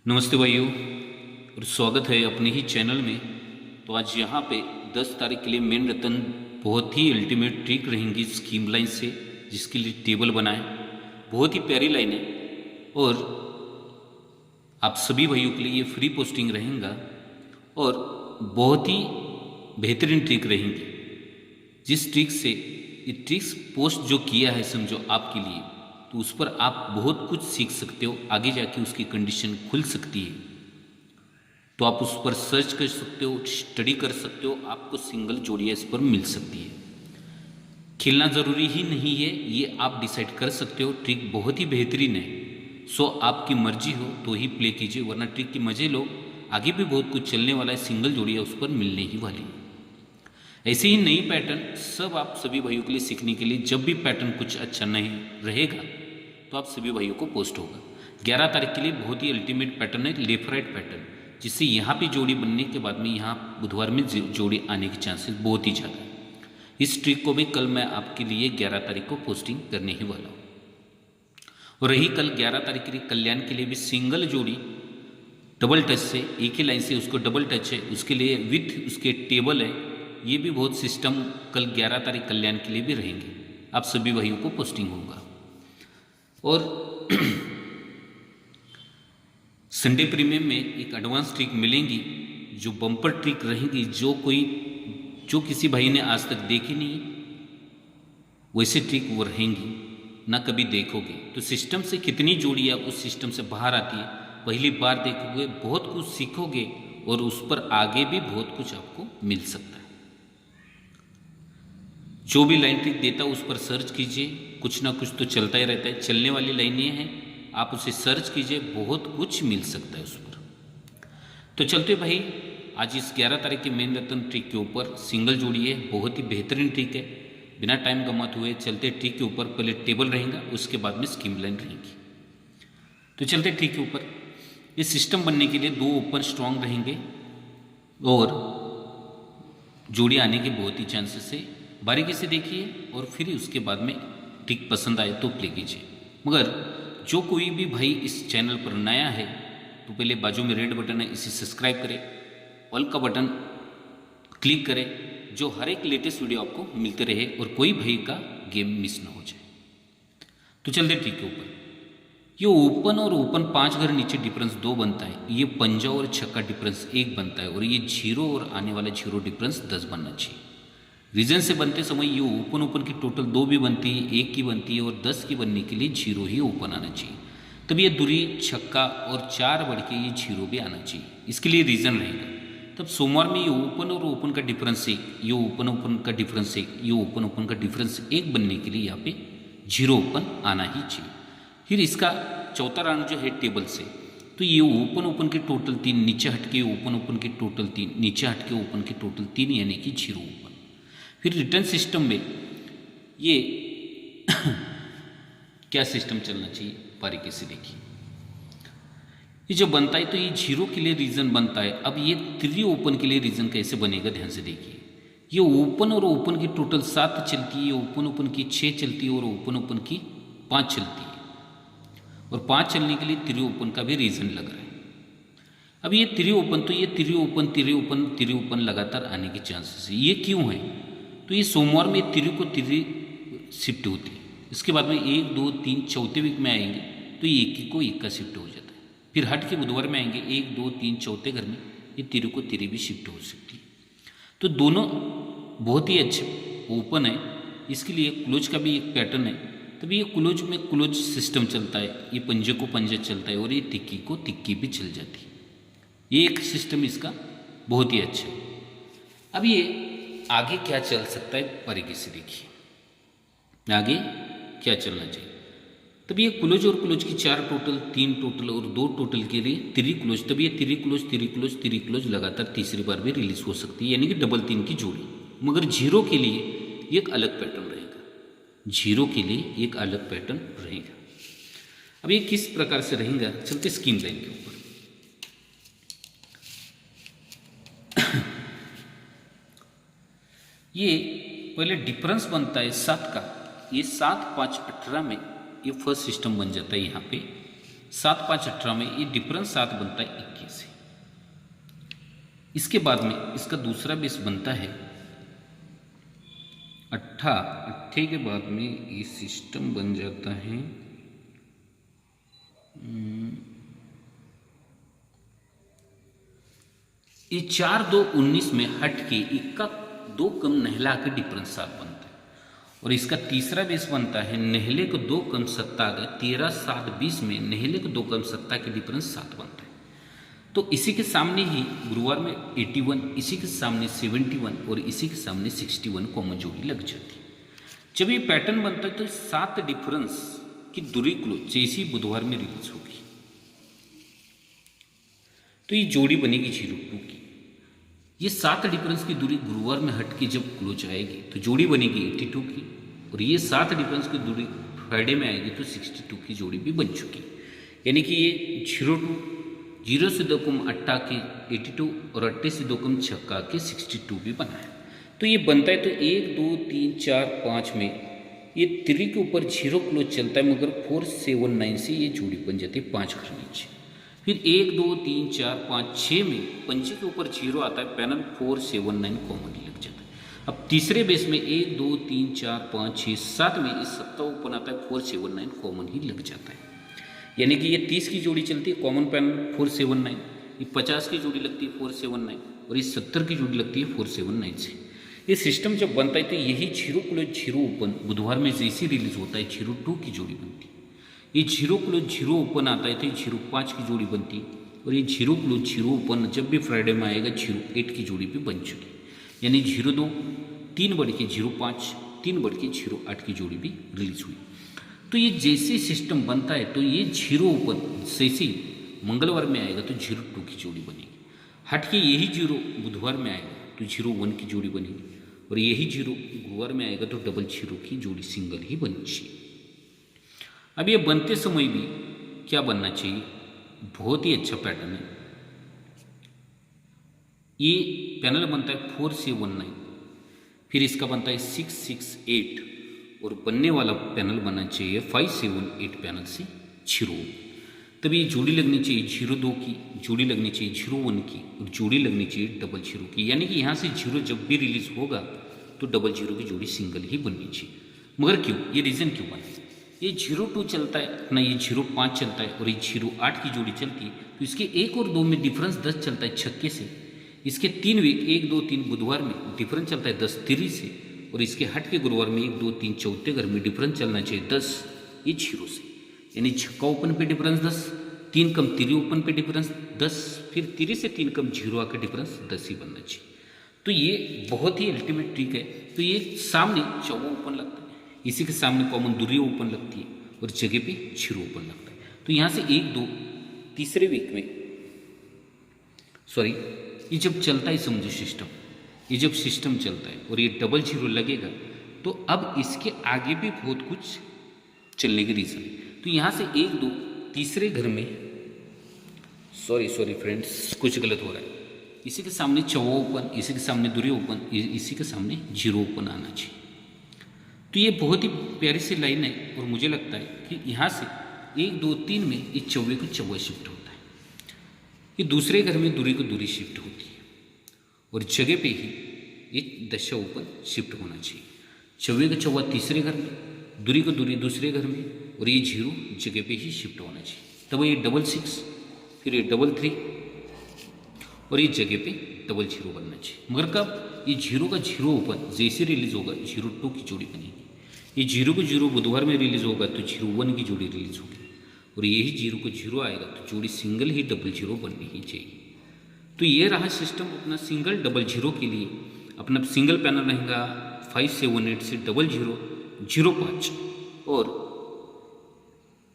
नमस्ते भाइयों और स्वागत है अपने ही चैनल में। तो आज यहाँ पे 10 तारीख के लिए मेन रतन बहुत ही अल्टीमेट ट्रिक रहेंगी स्कीम लाइन से, जिसके लिए टेबल बनाए। बहुत ही प्यारी लाइन है और आप सभी भाइयों के लिए ये फ्री पोस्टिंग रहेगा और बहुत ही बेहतरीन ट्रिक रहेंगी। जिस ट्रिक से ये ट्रिक्स पोस्ट जो किया है समझो आपके लिए, तो उस पर आप बहुत कुछ सीख सकते हो। आगे जाके उसकी कंडीशन खुल सकती है, तो आप उस पर सर्च कर सकते हो, स्टडी कर सकते हो, आपको सिंगल जोड़ियाँ इस पर मिल सकती है। खेलना ज़रूरी ही नहीं है, ये आप डिसाइड कर सकते हो। ट्रिक बहुत ही बेहतरीन है, सो आपकी मर्जी हो तो ही प्ले कीजिए, वरना ट्रिक की मज़े लो। आगे भी बहुत कुछ चलने वाला है, सिंगल जोड़ियाँ उस पर मिलने ही वाली है। ऐसे ही नई पैटर्न सब आप सभी भाइयों के लिए सीखने के लिए, जब भी पैटर्न कुछ अच्छा नहीं रहेगा तो आप सभी भाइयों को पोस्ट होगा। 11 तारीख के लिए बहुत ही अल्टीमेट पैटर्न है लेफ्ट राइट पैटर्न, जिससे यहाँ पे जोड़ी बनने के बाद में यहाँ बुधवार में जोड़ी आने के चांसेस बहुत ही ज़्यादा है। इस ट्रिक को भी कल मैं आपके लिए 11 तारीख को पोस्टिंग करने ही वाला हूँ। और रही कल 11 तारीख के लिए कल्याण के लिए भी सिंगल जोड़ी डबल टच से, एक ही लाइन से उसको डबल टच है, उसके लिए विथ उसके टेबल है। ये भी बहुत सिस्टम कल 11 तारीख कल्याण के लिए भी रहेंगे, आप सभी भाइयों को पोस्टिंग होगा। और संडे प्रीमियम में एक एडवांस ट्रिक मिलेंगी जो बम्पर ट्रिक रहेंगी, जो किसी भाई ने आज तक देखी नहीं, वैसे ट्रिक वो रहेंगी, ना कभी देखोगे। तो सिस्टम से कितनी जोड़ियाँ उस सिस्टम से बाहर आती है, पहली बार देखोगे, बहुत कुछ सीखोगे और उस पर आगे भी बहुत कुछ आपको मिल सकता है। जो भी लाइन ट्रिक देता है उस पर सर्च कीजिए, कुछ ना कुछ तो चलता ही रहता है। चलने वाली लाइनें हैं, आप उसे सर्च कीजिए, बहुत कुछ मिल सकता है उस पर। तो चलते भाई, आज इस 11 तारीख के मेन रतन ट्रिक के ऊपर सिंगल जोड़ी है, बहुत ही बेहतरीन ट्रिक है। बिना टाइम गमाते हुए चलते ट्रिक के ऊपर। पहले टेबल रहेगा, उसके बाद में स्कीम लाइन रहेगी। तो चलते ट्रिक के ऊपर। इस सिस्टम बनने के लिए 2 ओपन स्ट्रांग रहेंगे और जोड़ी आने के बहुत ही चांसेस है। बारीकी से देखिए और फिर उसके बाद में ट्रिक पसंद आए तो प्ले कीजिए। मगर जो कोई भी भाई इस चैनल पर नया है तो पहले बाजू में रेड बटन है, इसे सब्सक्राइब करें, ऑल का बटन क्लिक करें, जो हर एक लेटेस्ट वीडियो आपको मिलते रहे और कोई भाई का गेम मिस ना हो जाए। तो चलते ट्रिक के ऊपर। ये ओपन और ओपन 5 घर नीचे डिफरेंस 2 बनता है, ये पंजा और छक्का डिफरेंस 1 बनता है, और ये 0 और आने वाला 0 डिफरेंस 10 बनना चाहिए। रीजन से बनते समय ये ओपन की टोटल 2 भी बनती है, 1 की बनती है, और 10 की बनने के लिए 0 ही ओपन आना चाहिए। तब ये दूरी छक्का और 4 बढ़ के ये 0 भी आना चाहिए। इसके लिए रीज़न रहेगा। तब सोमवार में ये ओपन और ओपन का डिफरेंस 1, ये ओपन का डिफरेंस 1, ये ओपन का डिफरेंस 1 बनने के लिए यहाँ पे 0 ओपन आना ही चाहिए। फिर इसका चौथा राउंड जो है टेबल से, तो ये ओपन के टोटल 3 नीचे हटके, ओपन के टोटल 3 नीचे हटके, ओपन के टोटल 3 यानी कि 0 ओपन। फिर रिटर्न सिस्टम में ये क्या सिस्टम चलना चाहिए, बारीकी से देखिए। ये जो बनता है तो ये 0 के लिए रीजन बनता है। अब ये 3 ओपन के लिए रीजन कैसे बनेगा, ध्यान से देखिए। ये ओपन और ओपन की टोटल 7 चलती है, ओपन की 6 चलती है और ओपन की 5 चलती है, और 5 चलने के लिए 3 ओपन का भी रीजन लग रहा है। अब ये 3 ओपन, तो ये 3 ओपन लगातार आने के चांसेस है। ये क्यों है, तो ये सोमवार में 3 को 3 शिफ्ट होती है। इसके बाद में 1, 2, 3 चौथे वीक में आएंगे तो ये 1 को 1 का शिफ्ट हो जाता है। फिर हट के बुधवार में आएंगे 1, 2, 3 चौथे घर में ये 3 को 3 भी शिफ्ट हो सकती है। तो दोनों बहुत ही अच्छे ओपन है। इसके लिए क्लोज का भी एक पैटर्न है। तभी ये क्लोज में क्लोज सिस्टम चलता है, ये पंजे को पंजा चलता है और ये तिक्की को तिक्की भी चल जाती है। ये एक सिस्टम इसका बहुत ही अच्छा है। अब ये आगे क्या चल सकता है, बारीकी से देखिए आगे क्या चलना चाहिए। तब ये क्लोज और क्लोज की 4 टोटल, 3 टोटल और 2 टोटल के लिए 3 क्लोज। तब ये 3 क्लोज लगातार तीसरी बार भी रिलीज हो सकती है, यानी कि डबल 3 की जोड़ी। मगर 0 के लिए एक अलग पैटर्न रहेगा, 0 के लिए एक अलग पैटर्न रहेगा। अब ये किस प्रकार से रहेगा, चलते स्कीम लाइन के ऊपर। ये पहले डिफरेंस बनता है 7 का, ये 7, 5, 18 में ये फर्स्ट सिस्टम बन जाता है यहाँ पे। 7 5 18 में ये डिफरेंस 7 बनता है 21 से। इसके बाद में इसका दूसरा बेस बनता है 8 के बाद में ये सिस्टम बन जाता है ये 4 2 19 में हट के इक्का 2 कम नहला के डिफरेंस 7 बनता है। और इसका तीसरा बेस बनता है नहले को 2 कम सत्ता का 13 7 20 में नहले को 2 कम सत्ता के डिफरेंस 7 बनता है। तो इसी के सामने ही गुरुवार में 81, इसी के सामने 71 और इसी के सामने 61 कॉमन जोड़ी लग जाती है। जब ये पैटर्न बनता है तो 7 डिफरेंस की दूरी क्लोज जैसी बुधवार में रिलीज होगी तो ये जोड़ी बनेगी 02 की। ये 7 डिफरेंस की दूरी गुरुवार में हट के जब क्लोज आएगी तो जोड़ी बनेगी 82 की। और ये 7 डिफरेंस की दूरी फ्राइडे में आएगी तो 62 की जोड़ी भी बन चुकी। यानी कि ये 02 0 से 2 कम 8 के 82 और 8 से 2 कम 6 के 62 भी बना है। तो ये बनता है तो 1 2 3 4 5 में ये 3 के ऊपर 0 क्लोज चलता है मगर 4 7 9 से ये जोड़ी बन जाती है 5 घर नीचे। फिर 1 2 3 4 5 6 में पंजे के ऊपर 0 आता है पैनल 4 7 9 कॉमन लग जाता है। अब तीसरे बेस में 1 2 3 4 5 6 7 में इस सत्ता ओपन आता है 4 7 9 कॉमन ही लग जाता है। यानी कि ये 30 की जोड़ी चलती है कॉमन पैनल 4 7 9, ये 50 की जोड़ी लगती है 4 7 9 और ये 70 की जोड़ी लगती है 4 7 9 से। ये सिस्टम जब बनता है तो यही 0 क्लोज 0 ओपन बुधवार में जैसे रिलीज होता है 02 की जोड़ी बनती है। ये 0 क्लोज 0 ओपन आता है तो ये 05 की जोड़ी बनती है। और ये 0 क्लोज 0 ओपन जब भी फ्राइडे में आएगा 08 की जोड़ी भी बन चुकी। यानी 02 3 बढ़ के 05 3 बढ़ के 08 की जोड़ी भी रिलीज हुई। तो ये जैसे सिस्टम बनता है तो ये 0 ओपन जैसे मंगलवार में आएगा तो 02 की जोड़ी बनेगी। हट के यही 0 बुधवार में आएगा तो 01 की जोड़ी बनेगी। और यही 0 गुरुवार में आएगा तो 00 की जोड़ी सिंगल ही बननी चाहिए। अब ये बनते समय भी क्या बनना चाहिए, बहुत ही अच्छा पैटर्न है। ये पैनल बनता है 4 7 9, फिर इसका बनता है 6 6 8 और बनने वाला पैनल बनना चाहिए 5 7 8 पैनल से 0। तब ये जोड़ी लगनी चाहिए 02 की, जोड़ी लगनी चाहिए 01 की और जोड़ी लगनी चाहिए 00 की। यानी कि यहाँ से 0 जब भी रिलीज होगा तो 00 की जोड़ी सिंगल ही बननी चाहिए। मगर क्यों, ये रीज़न क्यों बना? ये 02 चलता है अपना, ये 05 चलता है और ये 08 की जोड़ी चलती है तो इसके 1 और 2 में डिफरेंस 10 चलता है छक्के से। इसके 3 वीक 1 2 3 बुधवार में डिफरेंस चलता है 10 3 से। और इसके हट के गुरुवार में 1 2 3 चौथे घर में डिफरेंस चलना चाहिए 10 ये 0 से। यानी छक्का ओपन पे डिफरेंस 10, 3 कम 3 ओपन पे डिफरेंस 10, फिर 3 से 3 कम 0 आकर डिफरेंस 10 ही बनना चाहिए। तो ये बहुत ही अल्टीमेट ट्रिक है। तो ये सामने 14 ओपन लगता है, इसी के सामने कॉमन दूरी ओपन लगती है और जगह पे 0 ओपन लगता है। तो यहाँ से 1 2 तीसरे वीक में ये जब चलता है समझो सिस्टम, ये जब सिस्टम चलता है और ये 00 लगेगा तो अब इसके आगे भी बहुत कुछ चलने की रीज़न है। तो यहाँ से 1 2 तीसरे घर में सॉरी फ्रेंड्स कुछ गलत हो रहा है। इसी के सामने 14 ओपन, इसी के सामने दूरी ओपन, इसी के सामने 0 ओपन आना चाहिए। तो ये बहुत ही प्यारी सी लाइन है और मुझे लगता है कि यहाँ से 1 2 3 में ये 24 को 24 शिफ्ट होता है, ये दूसरे घर में दूरी को दूरी शिफ्ट होती है और जगह पे ही ये दशा ओपन शिफ्ट होना चाहिए। 24 का 24 तीसरे घर में, दूरी को दूरी दूसरे घर में और ये 0 जगह पे ही शिफ्ट होना चाहिए। तब ये 66 फिर ये 33 और ये जगह पे 00 बनना चाहिए। मगर कब, ये 0 का 0 ओपन जैसे रिलीज होगा 02 की जोड़ी बनेगी। ये 0 को 0 बुधवार में रिलीज होगा तो 01 की जोड़ी रिलीज होगी और यही 0 को 0 आएगा तो जोड़ी सिंगल ही 00 बननी ही चाहिए। तो ये रहा सिस्टम अपना सिंगल 00 के लिए। अपना सिंगल पैनल रहेगा 5 7 8 से 00 05 और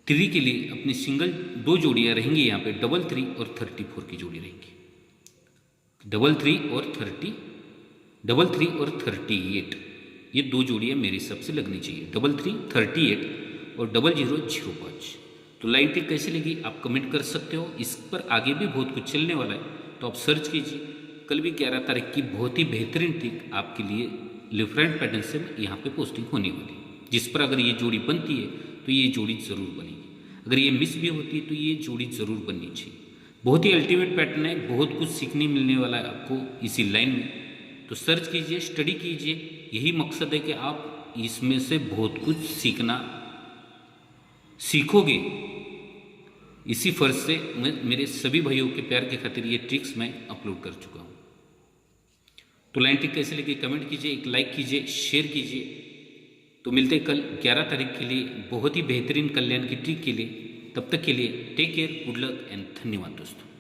3 के लिए अपनी सिंगल 2 जोड़ियाँ रहेंगी यहाँ पे 33 और 34 की जोड़ी रहेंगी। 33 और 38 ये 2 जोड़ियाँ मेरे हिसाब से लगनी चाहिए, 33 38 और 00 05। तो लाइन ट्रिक कैसे लगी आप कमेंट कर सकते हो। इस पर आगे भी बहुत कुछ चलने वाला है तो आप सर्च कीजिए। कल भी 11 तारीख की बहुत ही बेहतरीन ट्रिक आपके लिए लेफ्ट राइट पैटर्न से यहाँ पे पोस्टिंग होने वाली है, जिस पर अगर ये जोड़ी बनती है तो ये जोड़ी ज़रूर बनेगी। अगर ये मिस भी होती है तो ये जोड़ी ज़रूर बननी चाहिए। बहुत ही अल्टीमेट पैटर्न है, बहुत कुछ सीखने मिलने वाला है आपको इसी लाइन में। तो सर्च कीजिए, स्टडी कीजिए, यही मकसद है कि आप इसमें से बहुत कुछ सीखना सीखोगे। इसी फर्ज से मेरे सभी भाइयों के प्यार के खातिर ये ट्रिक्स मैं अपलोड कर चुका हूँ। तो लाइन ट्रिक कैसे लगी कमेंट कीजिए, एक लाइक कीजिए, शेयर कीजिए। तो मिलते कल 11 तारीख के लिए बहुत ही बेहतरीन कल्याण की ट्रिक के लिए। तब तक के लिए take care, good luck and धन्यवाद दोस्तों।